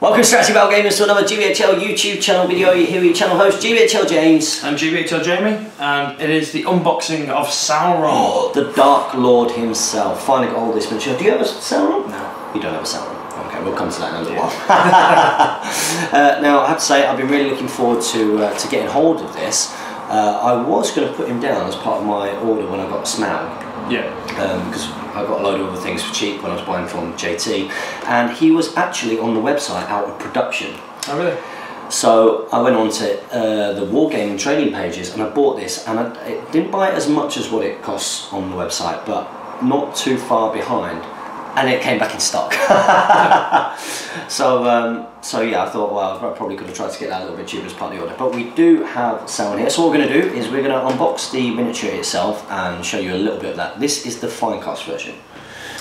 Welcome Strategy Battle Gamers to another GBHL YouTube channel video. Here with your channel host GBHL James. I'm GBHL Jamie, and it is the unboxing of Sauron. Oh, the Dark Lord himself. Finally got all this miniature. Do you have a Sauron? No. You don't have a Sauron. Okay, we'll come to that in a little while. Now, I have to say, I've been really looking forward to getting hold of this. I was going to put him down as part of my order when I got Smaug. Yeah. Because I got a load of other things for cheap when I was buying from JT, and he was actually on the website out of production. Oh really? So I went on to the wargaming trading pages and I bought this, and I didn't buy it as much as what it costs on the website, but not too far behind, and it came back in stock. So yeah, I thought, well, I probably could have tried to get that a little bit cheaper as part of the order, but we do have Sauron here. So what we're going to do is we're going to unbox the miniature itself and show you a little bit of that. This is the fine cast version.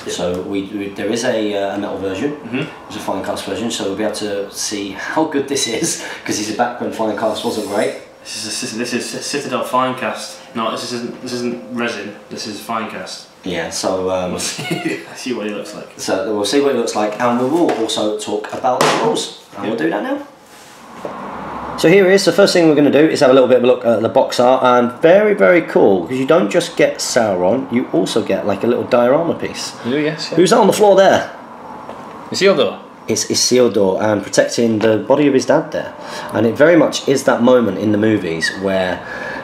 Yep. So there is a metal version. There's a fine cast version, so we'll be able to see how good this is, because he's back when fine cast wasn't great. This is Citadel fine cast. No, this isn't resin. This is fine cast. Yeah, so we'll see what he looks like. So we'll see what he looks like, and we will also talk about the rules. And we'll do that now. So here it is. The first thing we're going to do is have a little bit of a look at the box art, and very, very cool, because you don't just get Sauron, you also get like a little diorama piece. Oh yes. Yeah. Who's that on the floor there? Isildur. It's Isildur, and protecting the body of his dad there. And it very much is that moment in the movies where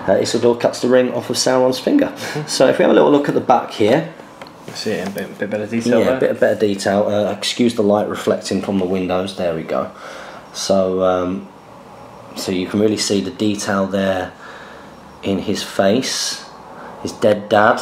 Isildur cuts the ring off of Sauron's finger. So if we have a little look at the back here, see it in a bit better detail. Yeah, a bit better detail. Excuse the light reflecting from the windows. There we go. So, so you can really see the detail there in his face, his dead dad.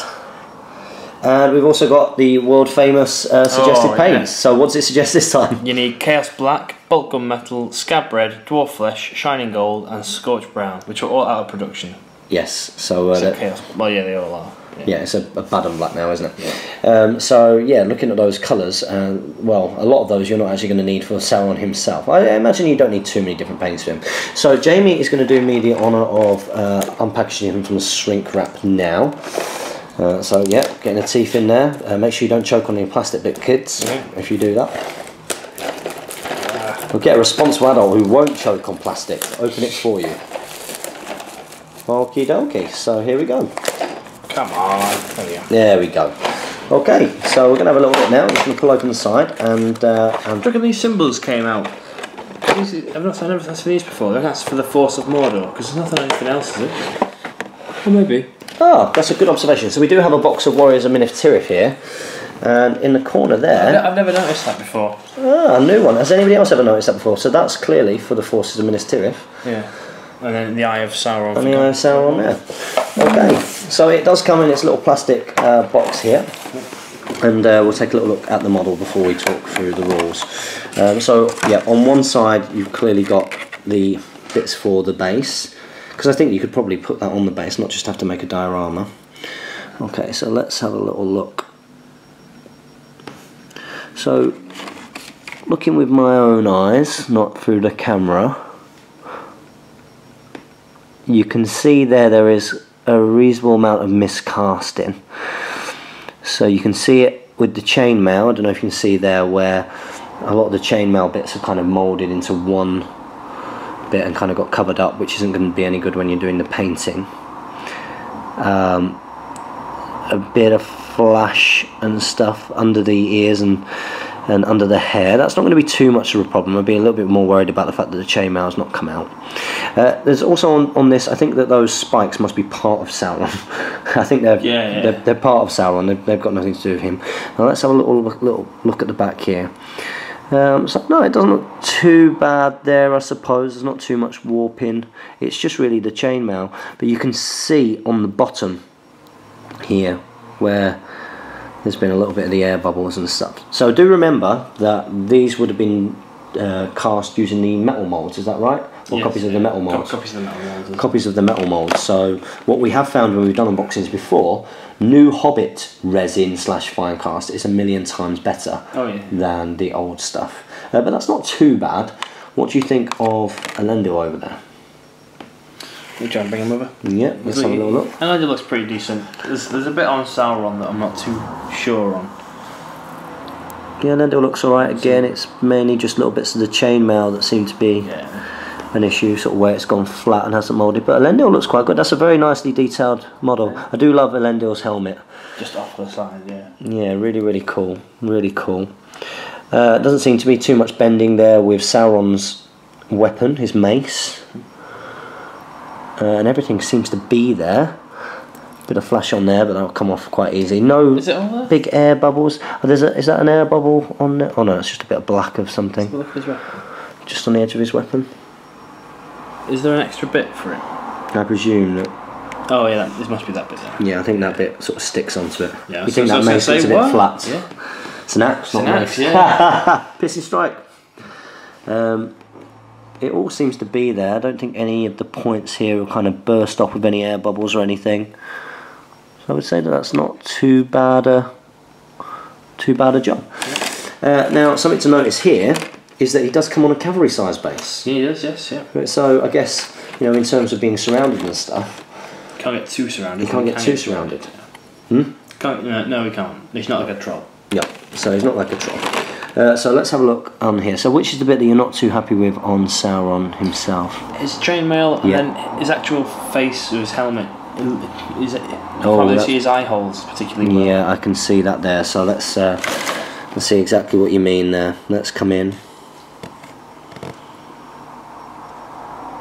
And we've also got the world famous suggested paints. Yes. So what does it suggest this time? You need Chaos Black, Bulk Gunmetal, Scab Red, Dwarf Flesh, Shining Gold, and Scorched Brown, which are all out of production. Yes. So Chaos. Well, yeah, they all are. Yeah, it's a bad and black now, isn't it? Yeah. So yeah, looking at those colours, well, a lot of those you're not actually going to need for Sauron himself. I imagine you don't need too many different paints for him. So Jamie is going to do me the honour of unpackaging him from the shrink wrap now. So yeah, getting the teeth in there. Make sure you don't choke on your plastic bit, kids. If you do that, we'll get a responsible adult who won't choke on plastic. Open it for you. Okie dokie. So here we go. Come on, there we go. There we go. Okay, so we're going to have a little bit now. I'm just going to pull open the side and look at these symbols came out. I've never seen these before. That's for the Force of Mordor, because there's nothing anything else, is it? Or maybe. Oh, that's a good observation. So we do have a box of Warriors of Minas Tirith here, and in the corner there... I've never noticed that before. Ah, a new one. Has anybody else ever noticed that before? So that's clearly for the Forces of Minas Tirith. Yeah. And then the Eye of Sauron. And the Eye of Sauron there. Okay, so it does come in its little plastic box here, and we'll take a little look at the model before we talk through the rules. So yeah, on one side you've clearly got the bits for the base, because I think you could probably put that on the base, not just have to make a diorama. Okay, so let's have a little look. So, looking with my own eyes, not through the camera, you can see there is a reasonable amount of miscasting. So you can see it with the chainmail. I don't know if you can see there where a lot of the chainmail bits are kind of moulded into one bit and kind of got covered up, which isn't going to be any good when you're doing the painting. A bit of flash and stuff under the ears and under the hair. That's not going to be too much of a problem. I'd be a little bit more worried about the fact that the chainmail's not come out. There's also on this, I think that those spikes must be part of Sauron. I think they're part of Sauron. They've got nothing to do with him. Now let's have a little look at the back here. So no, it doesn't look too bad there, I suppose. There's not too much warping. It's just really the chainmail. But you can see on the bottom here where there's been a little bit of the air bubbles and stuff. So do remember that these would have been cast using the metal molds, is that right? Or yes, copies of the metal molds? Copies of the metal molds. Copies of the metal molds. So what we have found when we've done unboxings before, new Hobbit resin / fine cast is 1,000,000 times better than the old stuff. But that's not too bad. What do you think of Elendil over there? You try and bring him over? Yeah, let's have a little look. Elendil looks pretty decent. There's a bit on Sauron that I'm not too sure on. Yeah, Elendil looks alright again. It's mainly just little bits of the chainmail that seem to be an issue, sort of where it's gone flat and hasn't moulded. But Elendil looks quite good. That's a very nicely detailed model. I do love Elendil's helmet. Just off the side, yeah. Yeah, really cool. Really cool. Doesn't seem to be too much bending there with Sauron's weapon, his mace. And everything seems to be there. Bit of flash on there, but that'll come off quite easy. No big air bubbles. Oh, is that an air bubble on there? Oh no, it's just a bit of black of something. Look at his weapon. Just on the edge of his weapon. Is there an extra bit for it? I presume that. Oh yeah, this must be that bit there. Yeah, I think that bit sort of sticks onto it. Yeah, you think that makes it a bit flat? Yeah. It's an axe, not nice. a Yeah. Pissing strike. It all seems to be there. I don't think any of the points here will kind of burst off with any air bubbles or anything. So I would say that that's not too bad a job. Now, something to notice here is that he does come on a cavalry size base. Yeah, he does. Yes, yeah. So I guess, you know, in terms of being surrounded and stuff, can't get too surrounded. You can't get too surrounded. No, we can't. He's not like a troll. Yeah, so he's not like a troll. So let's have a look on here. So which is the bit that you're not too happy with on Sauron himself? His chainmail and then his actual face or his helmet. Probably see his eye holes particularly well. Yeah, I can see that there. So let's see exactly what you mean there. Let's come in.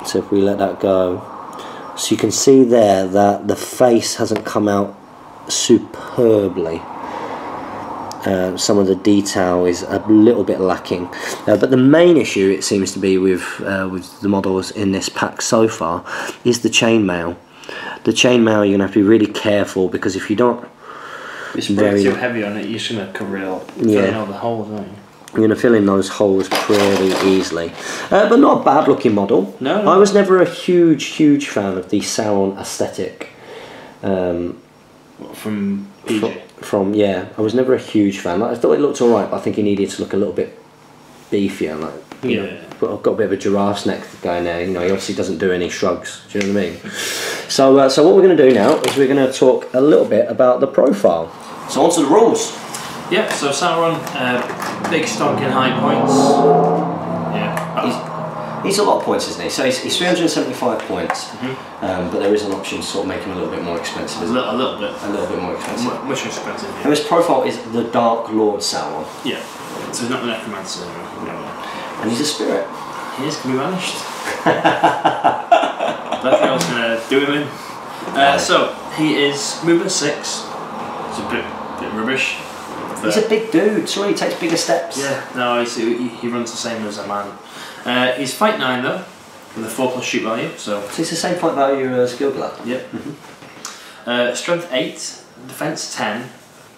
So if we let that go, so you can see there that the face hasn't come out superbly. Some of the detail is a little bit lacking, but the main issue it seems to be with the models in this pack so far is the chainmail. The chainmail you're going to have to be really careful, because if you don't, it's very too heavy on it, you're just going to cover it all. Filling all the holes, aren't you? You're going to fill in those holes pretty easily, but not a bad looking model. No. I was never a huge fan of the Sauron aesthetic. From PJ? I was never a huge fan. Like, I thought it looked alright, but I think he needed to look a little bit beefier. Like, you know, but I've got a bit of a giraffe's neck going there. You know, he obviously doesn't do any shrugs. Do you know what I mean? So what we're going to do now is we're going to talk a little bit about the profile. So on to the rules. Yeah. So Sauron, big stonking high points. Yeah. He's a lot of points, isn't he? So he's 375 points, but there is an option to sort of make him a little bit more expensive. A little bit more expensive. Much expensive. Yeah. And his profile is the Dark Lord Sauron. Yeah. So he's not the necromancer. And he's a spirit. He is going to be banished. Nothing else going to do him in. So he is movement 6. It's a bit rubbish. He's a big dude. Sorry, he takes bigger steps. Yeah. No, he runs the same as a man. He's fight 9 though, with a 4+ shoot value. So it's the same fight value as Gilgalad. Yep. Strength 8, defense 10,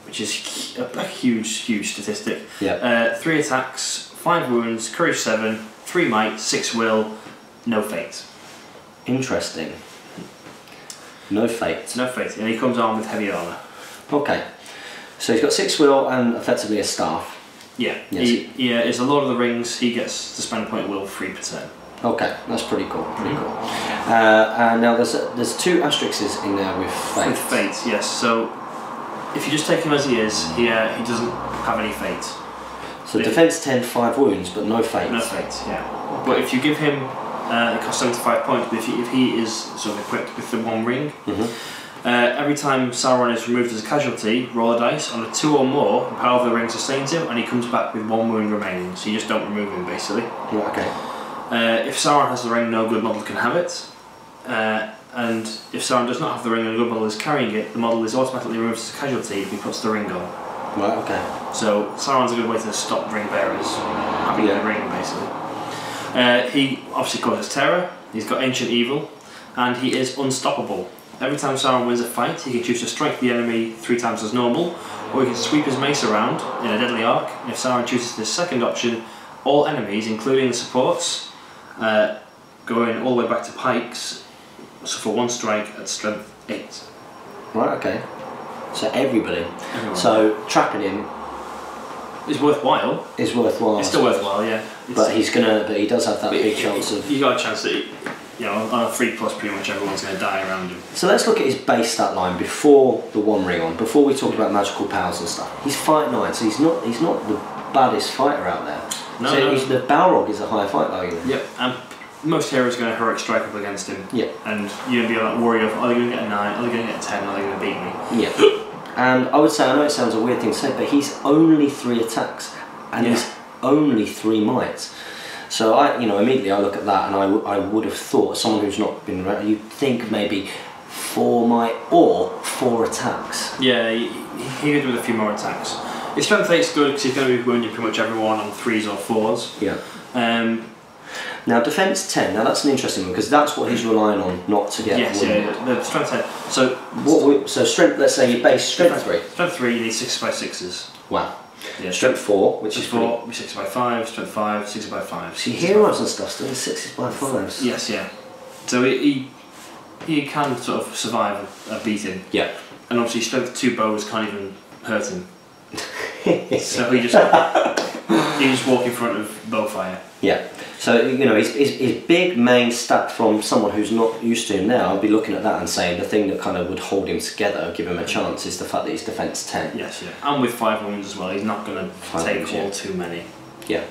which is a huge statistic. Yeah. 3 attacks, 5 wounds, courage 7, 3 might, 6 will, no fate. Interesting. No fate. No fate, and he comes armed with heavy armour. Okay. So he's got 6 will and effectively a staff. Yeah. Yes. He is a Lord of the Rings. He gets to spend a point of will 3 per turn. Okay, that's pretty cool. And now there's 2 asterisks in there with fate. With fate, yes. So if you just take him as he is, he doesn't have any fate. So defense 10, 5 wounds, but no fate. No fate, yeah. But if you give him, it costs 75 points. But if he is sort of equipped with the 1 ring, every time Sauron is removed as a casualty, roll a dice. On a 2 or more, the power of the ring sustains him, and he comes back with 1 wound remaining. So you just don't remove him, basically. Right, okay. If Sauron has the ring, no good model can have it. And if Sauron does not have the ring and a good model is carrying it, the model is automatically removed as a casualty if he puts the ring on. Right, okay. So Sauron's a good way to stop ring bearers having the ring, basically. He obviously causes terror, he's got ancient evil, and he is unstoppable. Every time Sauron wins a fight, he can choose to strike the enemy 3 times as normal, or he can sweep his mace around in a deadly arc. And if Sauron chooses this second option, all enemies, including the supports, going all the way back to pikes, suffer 1 strike at strength 8. Right, okay. So everybody. So trapping him is worthwhile. Is worthwhile. It's still worthwhile, yeah. But he does have that big chance of. You got a chance that on a 3+, pretty much everyone's going to die around him. So let's look at his base stat line before the 1 ring on. Before we talk about magical powers and stuff. He's fight 9, so he's not the baddest fighter out there. No, so no. The Balrog is a higher fight value. Yep, and most heroes are going to heroic strike up against him. Yeah. And you're going to be like worried of, are they going to get a 9, are they going to get a 10, are they going to beat me? Yeah. And I would say, I know it sounds a weird thing to say, but he's only 3 attacks, and he's only 3 mites. So immediately I look at that, and I would have thought, someone who's not been around, you'd think maybe 4 might or 4 attacks. Yeah, he could do with a few more attacks. His strength 8's good because he's going to be wounding pretty much everyone on 3s or 4s. Yeah. Now defense 10. Now that's an interesting one because that's what he's relying on not to get. Yes, wounded. yeah. The strength 10. So so strength. Let's say your base strength 3. Strength 3, you need 6x6s. Wow. Yeah. Strength 4, which is 4, 6x5. Strength 5, 6x5. See, heroes and stuff still 6x5s. Yes, yeah. So he can sort of survive a beating. Yeah. And obviously strength 2 bows can't even hurt him. So he just walk in front of bowfire. Yeah. So his big main stat from someone who's not used to him now, I'd be looking at that and saying the thing that kind of would hold him together, give him a chance, is the fact that he's defense 10. Yes, yeah. And with 5 wounds as well, he's not going to take all too many. Yeah.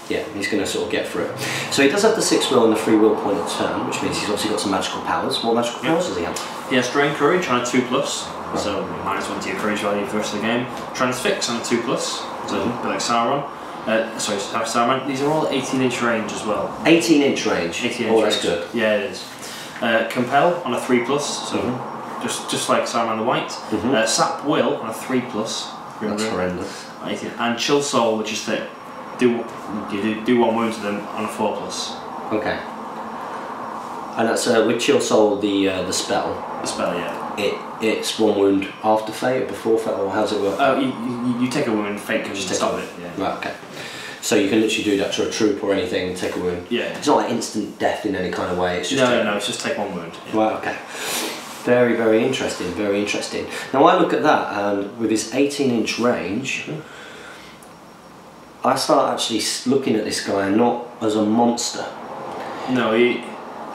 Yeah, he's going to sort of get through it. So he does have the 6 will and the 3 will point of turn, which means he's obviously got some magical powers. What magical powers does he have? He has Drain Courage on a 2+, so -1 to your courage value for the rest of the game. Transfix on a 2+, so a bit like Sauron. Sorry, Sauron. These are all 18-inch range as well. 18-inch range? 18-inch that's good. Yeah, it is. Compel on a 3+, so just like Sauron the White. Sap Will on a 3+. That's horrendous. 18. And Chill Soul, which is that do 1 wound to them on a 4+. Okay. And that's with Chill Soul the spell. The spell, yeah. It's 1 wound after fate or before fate, or how does it work? Oh, you take a wound, fate can just stop it. Yeah. Right. Okay. So you can literally do that to a troop or anything, take a wound. Yeah. It's not like instant death in any kind of way. It's just no. It's just take 1 wound. Yeah. Right. Okay. Very, very interesting. Very interesting. Now I look at that, and with his 18-inch range, I start actually looking at this guy not as a monster. No,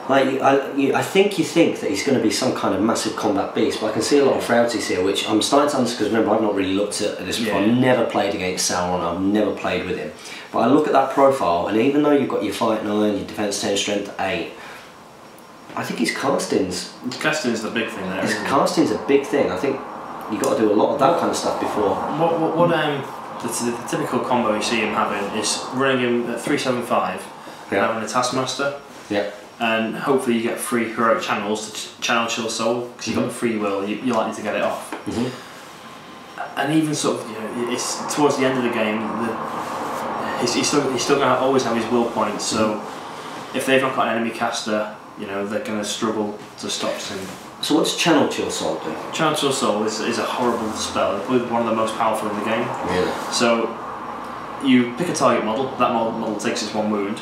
I think you think that he's going to be some kind of massive combat beast, but I can see a lot of frailties here, which I'm starting to understand, because remember, I've not really looked at this before. I've never played against Sauron, I've never played with him. But I look at that profile, and even though you've got your fight 9, your defense 10, strength 8, I think his casting's... Casting's the big thing there. His casting's a big thing. I think you've got to do a lot of that kind of stuff before. The typical combo you see him having is running him at 375, having a Taskmaster. Yeah. And hopefully you get 3 heroic channels to channel Chill Soul, because you've got the free will, you're likely to get it off. And even sort of, it's towards the end of the game, he's still going to always have his will points. So if they've not got an enemy caster, they're going to struggle to stop him. So what's Channel Chill Soul do? Channel Chill Soul is a horrible spell. It's probably one of the most powerful in the game. Really? So you pick a target model, that model takes its 1 wound,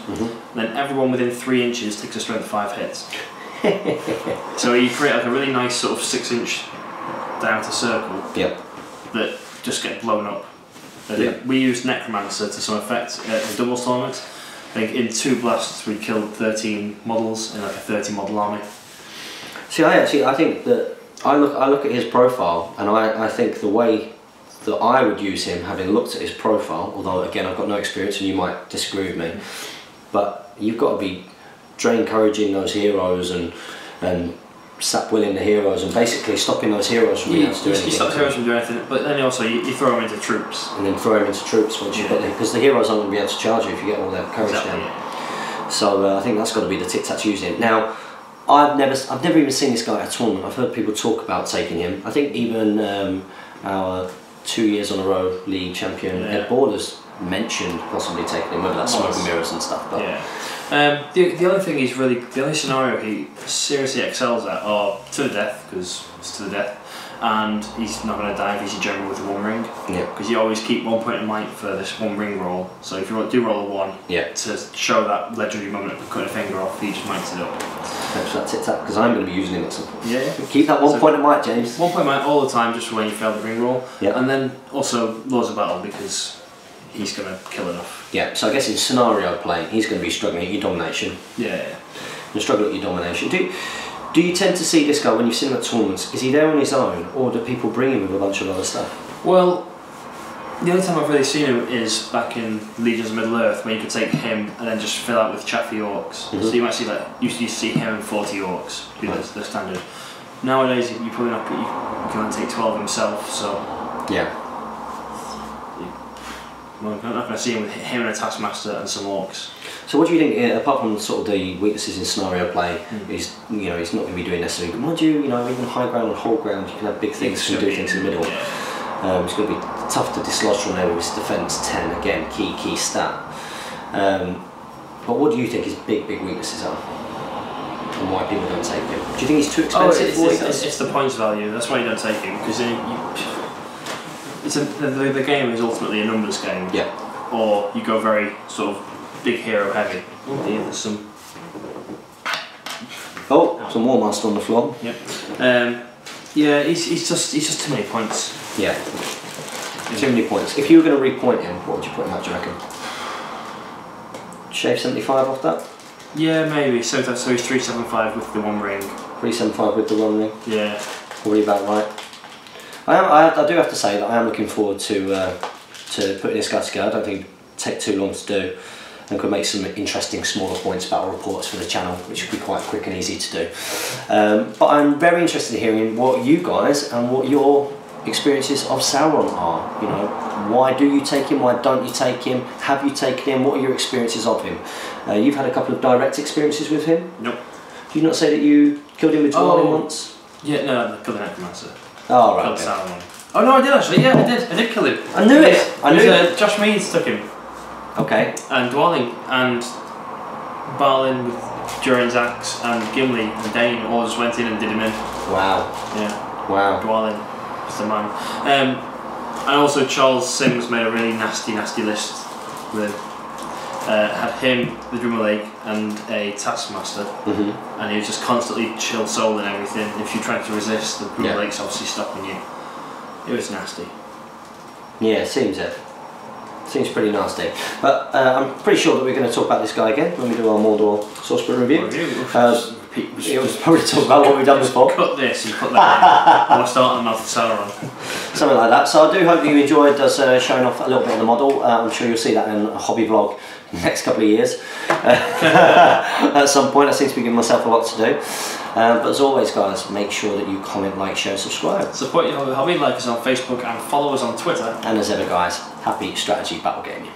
then everyone within 3 inches takes a strength 5 hits. So you create like a really nice sort of 6-inch diameter circle that just get blown up. We used Necromancer to some effect at the doubles tournament. I think in 2 blasts we killed 13 models in like a 30 model army. See, I think that I look at his profile, and I think the way that I would use him, having looked at his profile, although again I've got no experience and you might disagree with me, but you've got to be drain couraging those heroes and sap willing the heroes and basically stopping those heroes from being able to do anything. You stop heroes from doing anything, but then also you throw them into troops. And then throw them into troops once you've got them, because the heroes aren't going to be able to charge you if you get all their courage down. Yeah. So I think that's got to be the tic-tacs using. Now, I've never even seen this guy at a tournament. I've heard people talk about taking him. I think even our 2 years on a row league champion Ed Borders mentioned possibly taking him, whether that's smoke and mirrors and stuff. But the only thing the only scenario he seriously excels at are to the death, because it's to the death, and he's not going to die if he's a general with the 1 ring. Yeah. Because you always keep 1 point in might for this 1 ring roll. So if you do roll a 1, to show that legendary moment of cutting a finger off, he just mites it up. Thanks for that tic-tac, because I'm going to be using him at some point. Yeah. Keep that 1 point in might, James. 1 point in might all the time, just for when you fail the ring roll. Yeah. And then also Lords of Battle, because he's going to kill enough. Yeah, so I guess in scenario play, he's going to be struggling at your domination. Yeah. You'll struggle at your domination. Do you tend to see this guy when you see him at tournaments? Is he there on his own, or do people bring him with a bunch of other stuff? Well, The only time I've really seen him is back in Legions of Middle-earth, where you could take him and then just fill out with chaffy orcs. So you might see like, you used to see him and 40 orcs, be the standard. Nowadays, you probably not, you can only take 12 himself, so... Yeah. Well, I'm not going to see him with him and a Taskmaster and some orcs. So what do you think, apart from sort of the weaknesses in scenario play, he's not going to be doing necessarily, but mind you, even high ground and whole ground, you can have big things, you can do things in the middle. Yeah. It's going to be tough to dislodge from there with his defence 10, again, key stat. But what do you think his big weaknesses are? And why people don't take him? Do you think he's too expensive? It's the points value, that's why you don't take him, because the game is ultimately a numbers game. Yeah. Or you go very sort of big hero heavy. Oh dear, there's some... Oh, some War Master on the floor. Yep. Yeah, he's just too many points. Yeah. Too many points. If you were going to repoint him, what would you put him at, do you reckon? Shave 75 off that? Yeah, maybe. So he's 375 with the one ring. 375 with the one ring? Yeah. Probably about right. I do have to say that I am looking forward to putting this guy together. I don't think it'd take too long to do, and could make some interesting smaller points battle reports for the channel, which would be quite quick and easy to do. But I'm very interested in hearing what you guys and what your experiences of Sauron are. Why do you take him? Why don't you take him? Have you taken him? What are your experiences of him? You've had a couple of direct experiences with him. Nope. Do you not say that you killed him with Dwelling once? Yeah, no, I killed the Necromancer. Oh, right. Killed Sauron. Oh no, I did actually. Yeah, I did kill him. I knew it. I knew it. Josh Meads took him. Okay. And Dwelling and Balin with Durin's axe and Gimli and Dane all just went in and did him in. Wow. Yeah. Wow. Dwelling was the man. And also Charles Sims made a really nasty list with had him, the Drummer Lake, and a Taskmaster, and he was just constantly chill soul and everything. If you're trying to resist, the Drummer Lake's obviously stopping you. It was nasty. Yeah, seems pretty nasty. But I'm pretty sure that we're going to talk about this guy again when we do our Mordor Sourcebook review. It was probably talk about what we've done before. Cut this and put that in. We'll start on Mouth of Sauron. Something like that. So I do hope you enjoyed us showing off a little bit of the model. I'm sure you'll see that in a hobby vlog in the next couple of years. At some point, I seem to be giving myself a lot to do. But as always, guys, make sure that you comment, like, share, and subscribe. Support your hobby, like us on Facebook and follow us on Twitter. And as ever, guys, happy strategy battle gaming.